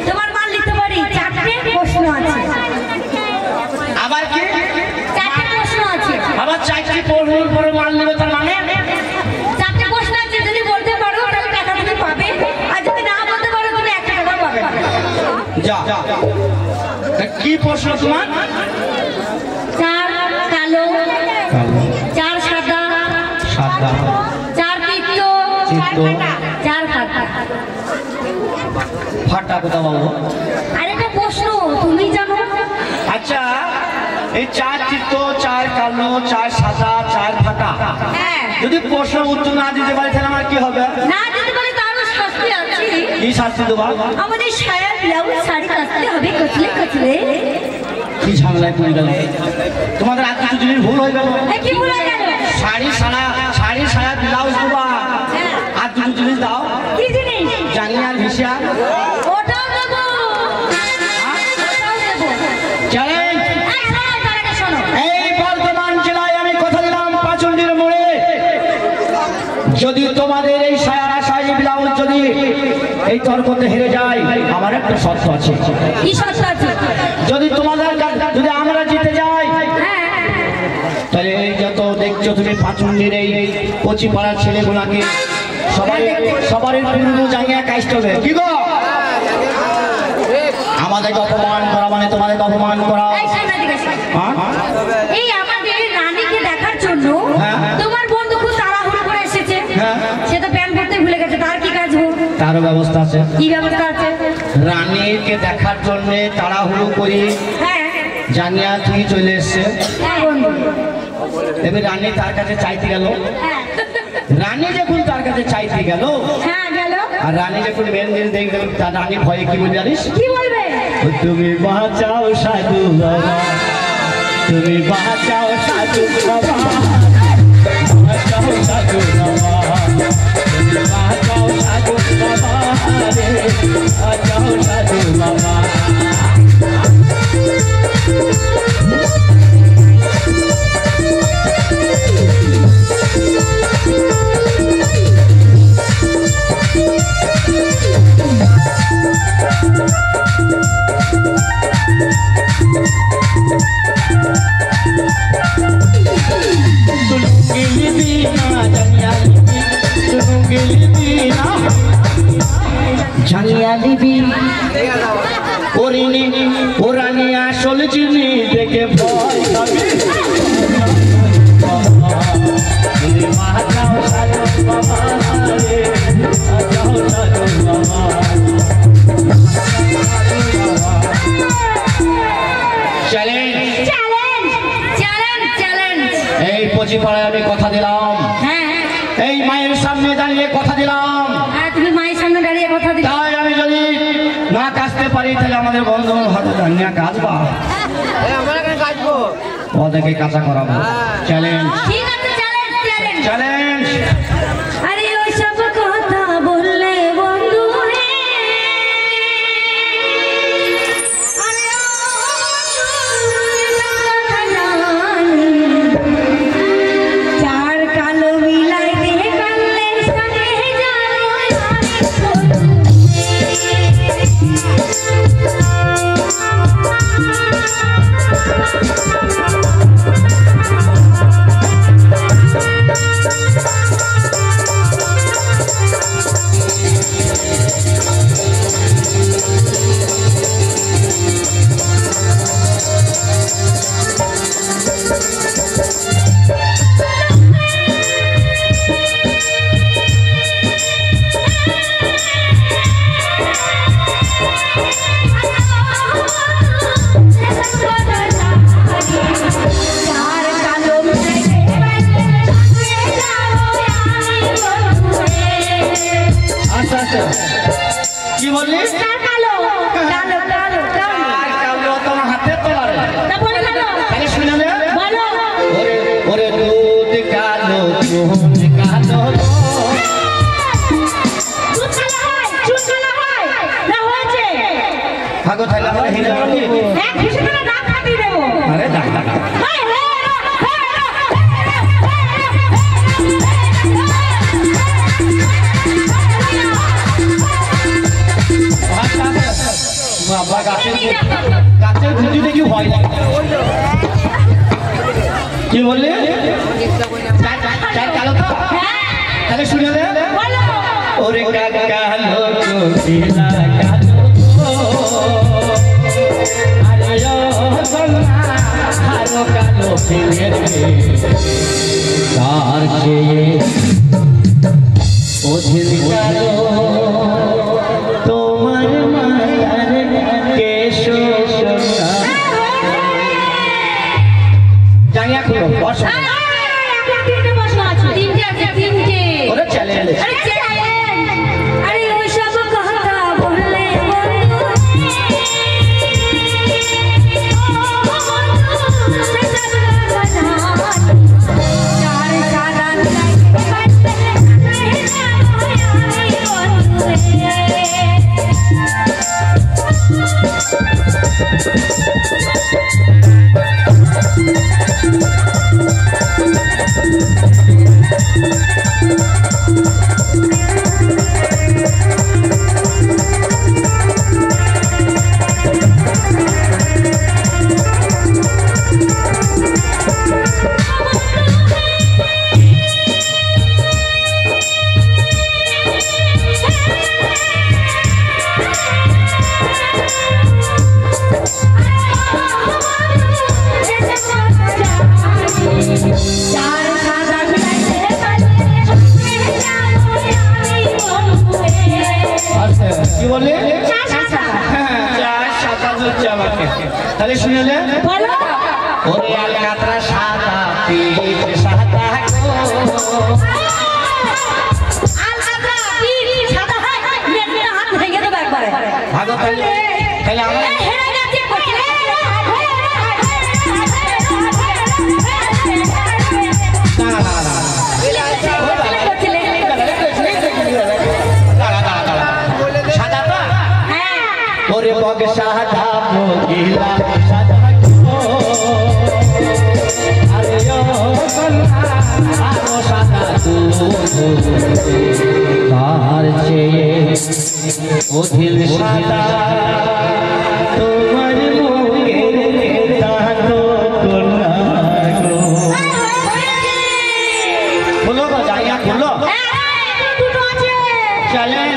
তোমার মাল লিখতে পারি, 4টে প্রশ্ন আছে। আবার কি 4টে প্রশ্ন আছে? আবার 4টি প্রশ্নের পরে মাল নেবে, তার মানে 4টে প্রশ্ন আছে, যদি বলতে পারো তাহলে টাকা তুমি পাবে, আর যদি না বলতে পারো তুমি 1 টাকা পাবে। যা কি প্রশ্ন তোমার? 4 কালো, 4 সাদা, 4 চিত্ত, 4 ফাটা। ফাটা কোথা বাবু? আর একটা প্রশ্ন তুমি জানো? আচ্ছা, এই 4 চিত্ত, 4 কালো, 4 সাদা, 4 ফাটা, হ্যাঁ, যদি প্রশ্ন উত্তর না দিতে পারি তাহলে আমার কি হবে? না দিতে পারে তারও শাস্তি আছে। কি শাস্তি দেবা? আমাদের সায়া ব্লাউজ শাড়ি কাটতে হবে, কচলে কচলে। কি ঝামেলায় পড়ে গেল তোমাদের? আর কিছু জিনিস ভুল হয়ে গেল। কি ভুল হয়ে গেল? শাড়ি সায়া ব্লাউজ দেবা, আর কিছু জিনিস দাও। কি জিনিস? জানি আর ভিসা। ওটাও দেবো, ওটাও দেবো। চ্যালেঞ্জ। তার আগে শোনো, এই বর্ধমান জেলায় আমি কথা দিলাম পাচুন্ডির মোড়ে, যদি তোমাদের এই সায়া শাড়ি ব্লাউজ যদি এই তর্কতে হেরে যায়, আমার একটা শর্ত আছে। কি শর্ত আছে? যদি আমরা জিতে যাই, তাহলে এই যত দেখছো তুমি পাচুন্ডির এই কচি পাড়ার ছেলেগুলাকে সবারই পুরনো জায়গায় কাজতে হবে। কি গো, আমাদেরকে অপমান করা মানে তোমাদেরকে অপমান করা। এই আমাদের রানীকে দেখার জন্য তোমার বন্ধু খুব তাড়াহুড়ো করে এসেছে, সে তো প্যান্ট পরতে ভুলে গেছে, তার কি কাজ? তারও ব্যবস্থা আছে। কি ব্যবস্থা আছে? রানীকে দেখার জন্য তাড়াহুড়ো করি জানিয়া তুই চলে এসছে। এবার রানী তার কাছে চাইতে গেল, রানী যখন তার কাছে চাইতে গেল, আর রানী যখন মেন জিনিস দেখবে, তার রানী ভয়ে কি বলবে জানিস? কি বলবে? তুমি বাঁচাও সাধু বাবা, তুমি বাঁচাও সাধু বাবা, বাঁচাও সাধু বাবা, তুমি বাঁচাও সাধু বাবা রে, বাঁচাও সাধু বাবা। জানিয়া দিবি ওরিনি ওরানি আসল চিনি দেখে ভয় পাবি। এই পচিপাড়ায় আমি কথা দিলাম, এই মায়ের সামনে দাঁড়িয়ে কথা দিলাম, তুমি মায়ের সামনে দাঁড়িয়ে কথা দিলে, তাই আমি যদি না কাজতে পারি তাহলে আমাদের বন্ধু হাতে জানিয়া কাজবা, ওদেরকে কাঁচা করাবো। Challenge, challenge. আরে ওই সব কথা বললে বন্ধু রে, আরে চার কালো মিলাই দিয়ে কানলে সঙ্গে জানো কি বললি? কালো কালো কালো কালো তোমার হাতে তোলা রে, তা বলে কালো তাহলে শুনে নে, বলো। ওরে ওরে দুধ কালো, দুধ কালো, দুধ কালো হয়, চুন কালো হয়, না হয়েছে? ভাগো তাহলে আমরা হিলে রাখি। এক ঘিসে করে দাঁত কাটিয়ে দেবো। আরে দাঁড়া দাঁড়া, বাবা গাছের গুটি দেখি ভয় লাগে। কি বললে? কালো তো তাহলে শুনে দে। ওরে কালো কোকিলা কালো আরে হারো কালো ফিরের তার চেয়ে অধিক কালো তোমার মাথার কেশ জাঙ্গিয়া খুলো বসো। ওরে চ্যালেঞ্জ তাহলে শুনলে ওরে আলকাতরা সাদা পিঠ সাদা ভাগো তাহলে আমরা সাদা মহিলা সাদা আরে আরো সাদা তার চেয়ে অধিক সাদা তোমার মুখের দাঁতো খুলো গো জায়গা খুলো চলেন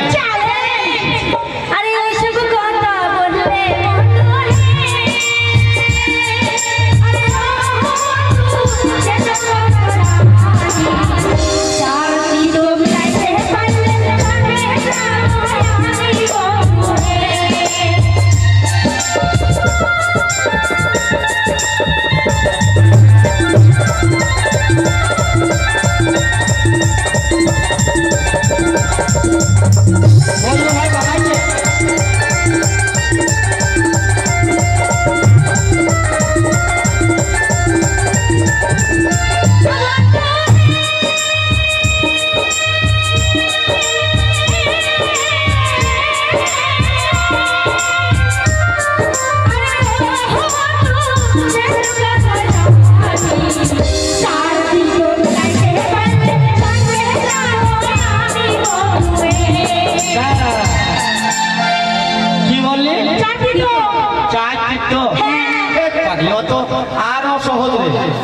আরো সহজ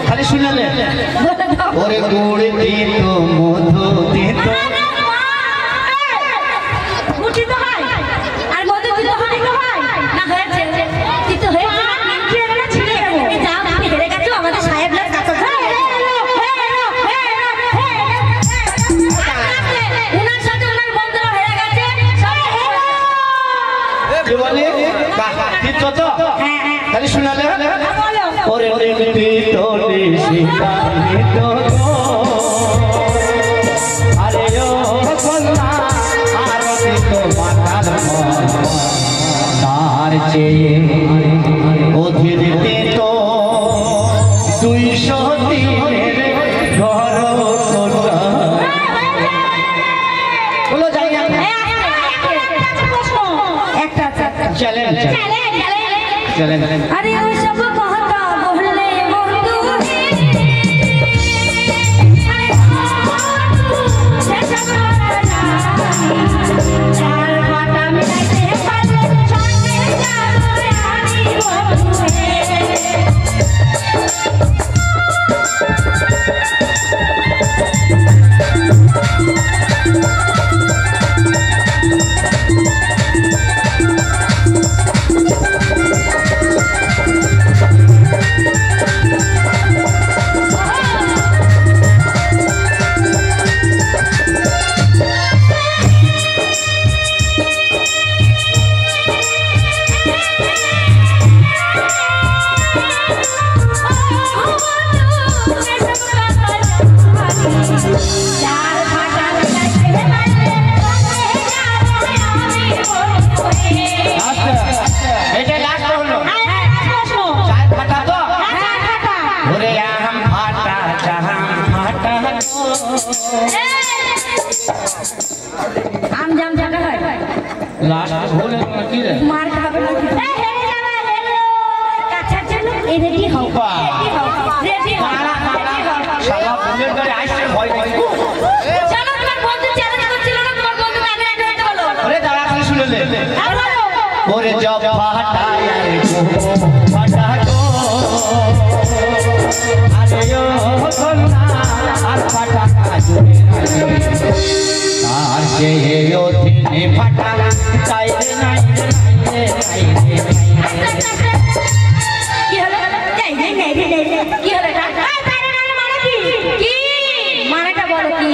খালি শুনলে ওরে গুড় দিত মধু দিত খালি শুনালে ওরে দিত আরে তার চেয়ে অধীর দিত 200 দিনের ঘর বলো যাই একটা চ্যালেঞ্জ আরে ওই সব কথা বললে বন্ধু চার পাতা মিলাইতে পারলে সঙ্গে লাস্ট ভুল কি রে মার খাবে না হেরে যাবে হেরে কাছার জন্য রেডি হও রেডি হও শালা বুলেট গাড়ি আইছে ভয় ভয় চলো তোমার বন্ধু চ্যালেঞ্জ করছিল না তোমার বন্ধু আগে রেডি হতে বলো আরে দাঁড়া খালি শুনে লে ওরে জব ফাটায় রে গো ফাটা গো আরে ও কন্যা আর ফাটা কাজে আর যে ও দিনে ফাটা চাই রে নাই রে কি হলো যাই যাই নাই রে কি হলো এটা আরে না মানে কি কি মানেটা বলো কি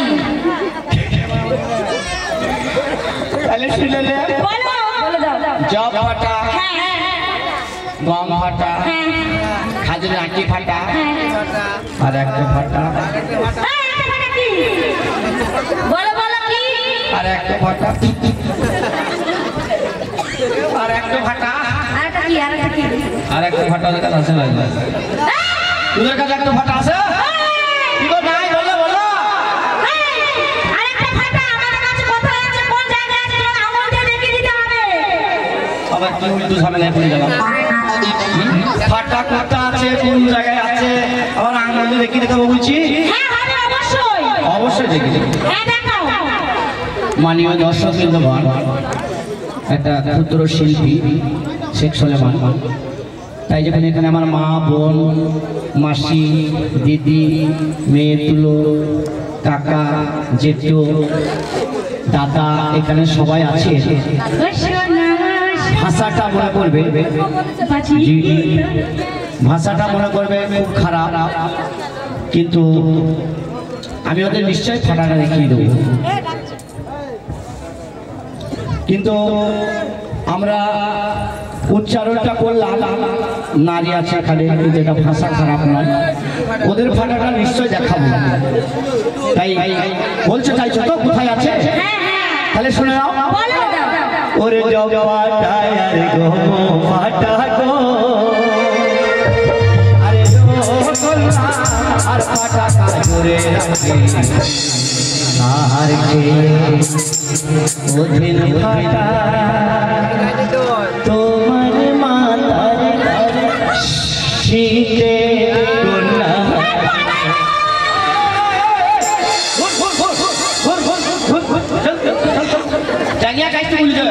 তাহলে শুনে লে বলো বলে দাও জব ফাটা হ্যাঁ গম ফাটা হ্যাঁ খাজুর আটি ফাটা আর একটা ফাটা বলো বলো কি আর একটা ফাটা আর একটা ফাটা আরেকটা কি আরেকটা কি আর একটা ফাটা ওদের কাছে আছে ভাই তোদের কাছে একটা ফাটা আছে কি গো নাই বলো বলো আরেকটা ফাটা আমাদের কাছে কোথায় আছে কোন জায়গায় আছে তোমাকে আঙুল দিয়ে দেখিয়ে দিতে হবে আবার কি উল্টো ঝামেলায় পড়ে গেলাম ফাটা কোথা আছে কোন জায়গায় আছে আবার আঙুল দিয়ে দেখিয়ে দিতে হবে বলছি হ্যাঁ হবে অবশ্যই অবশ্যই দেখি হ্যাঁ দেখাও মাননীয় দর্শক বৃন্দগণ একটা ক্ষুদ্র শিল্পী শেখ সলেমান তাই যখন এখানে আমার মা বোন মাসি দিদি মেয়ে তুলো কাকা জেঠু দাদা এখানে সবাই আছে ভাষাটা মনে করবে জি, ভাষাটা মনে করবে খুব খারাপ কিন্তু আমি ওদের নিশ্চয়ই ফাটাটা দেখিয়ে দেবো কিন্তু আমরা উচ্চারণটা করলাম নারী আছে এখানে কিন্তু এটা ভাষা খারাপ নয় ওদের ফাটাটা নিশ্চয় দেখাবো তাই বলতে চাইছো তো কোথায় আছে তাহলে শুনে নাও ওরে জব ফাটায় আরে গো ফাটা গো আরে আর ফাটা কাজরে রাখে আর কে ওদিন ফাটা তোমার মাতার শীতে কন্যা জানিয়া কাইতে বলছো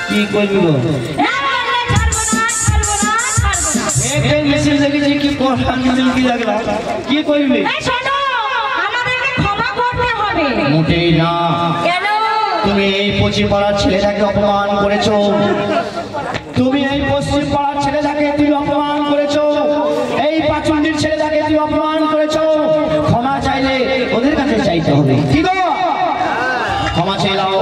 কি করবি গো এই মেশিন দেখেছি কি কথা মিছিল কি লাগলা কি করবি মোটেই না তুমি এই পশ্চিম পাড়ার ছেলেটাকে অপমান করেছো তুমি এই পশ্চিম পাড়ার ছেলেটাকে তুমি অপমান করেছো এই পাচুন্ডির ছেলেটাকে তুমি অপমান করেছো ক্ষমা চাইলে ওদের কাছে চাইতে হবে কি গো ক্ষমা চেয়ে নাও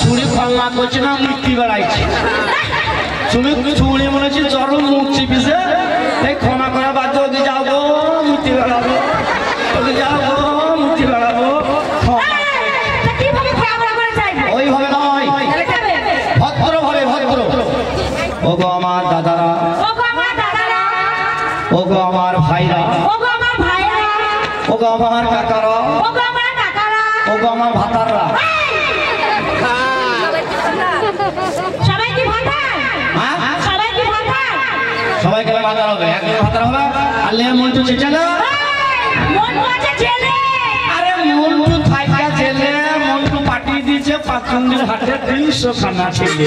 ছুরি ক্ষমা করছে না মৃত্যু বেড়াইছে তুমি ছুরি মনে হচ্ছে চরম মুখ চিপিছে এই ক্ষমা করা বাধ্য ওকে যাও গো মূর্তি বেড়াবো ওকে যাও গো মূর্তি বেড়াবো ওইভাবে নয় ভদ্র ভাবে ভদ্র ও গো আমার দাদারা ও গো আমার ভাইরা ও গো আমার কাকারা ও গো আমার ভাতাররা সবাইকে ভাতার হবে একজন ভাতার হবে আর লে মন্টু চেঁচালে আরে মন্টু থাইকা ছেলে মন্টু পাঠিয়ে দিয়েছে পাঁচন্দির হাটে 300 খানা ছেলে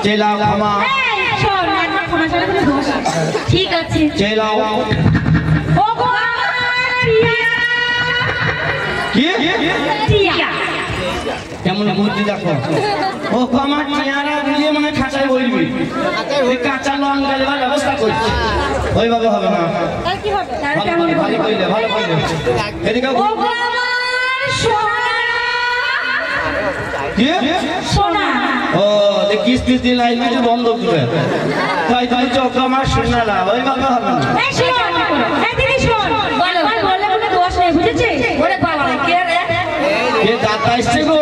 চেলাও ক্ষমা ঠিক আছে চেলাও কি কেমন বুদ্ধি দেখো ও আমার চেহারা দিয়ে মানে খাঁচায় বলবি কাঁচা লঙ্কা দেওয়ার ব্যবস্থা করছি ওইভাবে হবে না ভালো কইলে ভালো কইলে এদিকে ও কিস্তি দিন আইলে তো বন্ধ করে তাই তাই চোখ আমার শোনা না ওইভাবে হবে না দাদা এসছে গো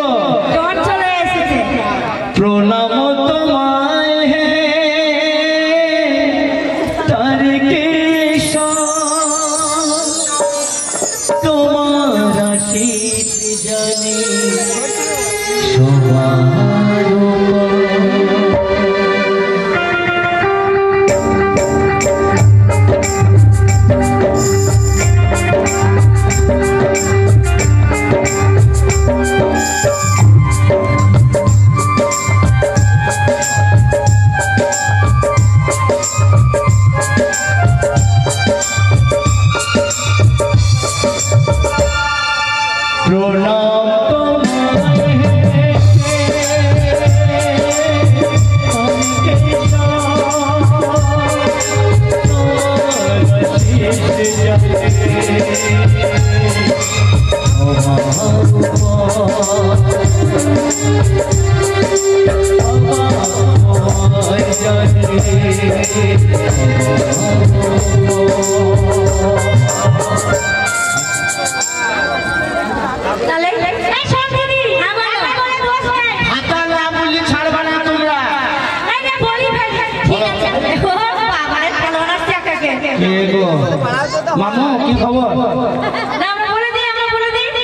মামু কি খবর?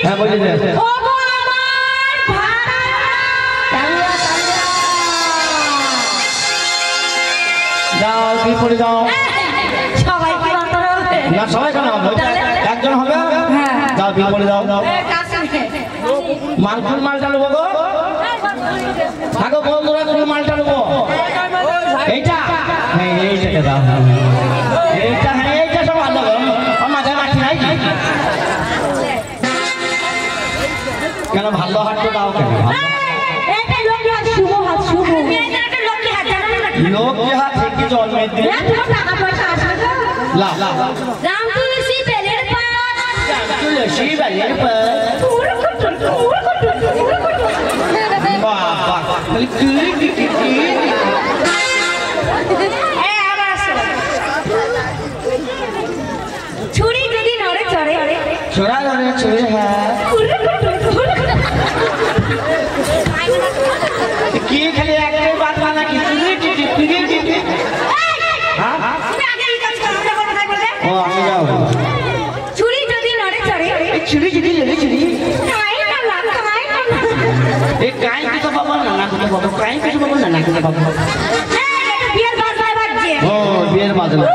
হ্যাঁ বলে দে। যাও কি করে যাও না সবাই কেন হবে একজন হবে যাও কি করে যাও মালফুল মালটা নেবো গো থাকো বন্ধুরা তুমি মালটা নেবো এইটা হ্যাঁ এইটাকে দাও এইটা হ্যাঁ এইটা সব ভালো মাথায় মাটি নাই কেন ভালো হাত তো দাও কেন লক্ষ্মী হাত থেকে জল মেয়ে দিলে রাম তুলসী বেলের পাত তুলসী বেলের পাত বাবা খালি কি ছুরি যদি নড়ে চড়ে ছোড়া ধরে ছুরি হ্যাঁ কি খালি একটাই বাদ মানা কি ও আমি যাও ছুরি যদি নড়ে চড়ে ছুরি যদি লেগে ছুরি এই কাই কিছু পাবো না কিছু পাবো কাই কিছু পাবো না কিছু পাবো বিয়ের বাজনা বাজছে ও বিয়ের বাজনা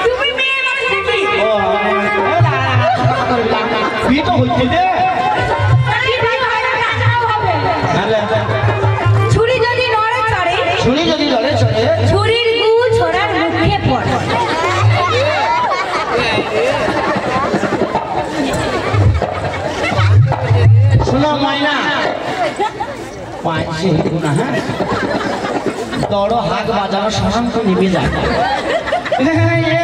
তুমি মেয়ে মানুষ নাকি ও বিয়ে তো হচ্ছে দে ছুরি যদি নড়ে চড়ে ছুরি যদি ধরে চলে ছুরির গু ছোড়ার মুখে পড়ে শোনো মাইনা পাঁচশে না হ্যাঁ দড়ো হাত বাজানো শান্ত নিবে যায়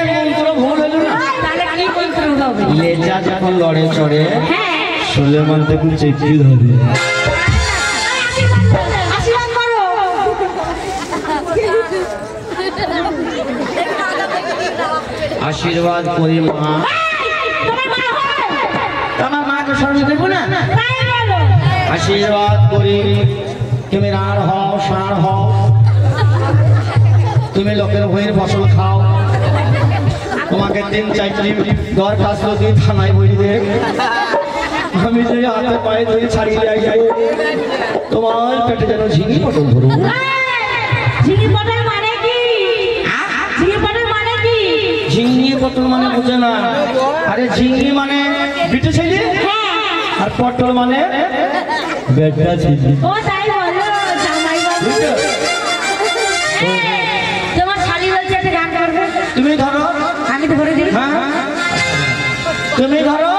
মন্ত্র ভুল হলো না তাহলে কি মন্ত্র হবে লেজা যখন লড়ে চড়ে হ্যাঁ সুলেমান তখন চেপি ধরে আশীর্বাদ করো আশীর্বাদ করি মা তোমার মাকে স্মরণ করবো না আশীর্বাদ করি তুমি রার হও সার হও তুমি লোকের বইয়ের ফসল খাও তোমাকে 3-4 দরখাস্ত দিয়ে থানায় বই দে আমি যে হাতে পায়ে ধরে ছাড়িয়ে যাই তোমার পেটে যেন ঝিঙি পটল ধরুন ঝিঙে পটল মানে কি ঝিঙে পটল মানে কি ঝিঙি পটল মানে বুঝে না আরে ঝিঙি মানে বিটে ছেলে আর পটল মানে বেটা ছেলে ও তাই বলো জামাই বাবু তোমার শালি বলছে একটা গান করবে তুমি ধরো আমি ধরে দিই হ্যাঁ তুমি ধরো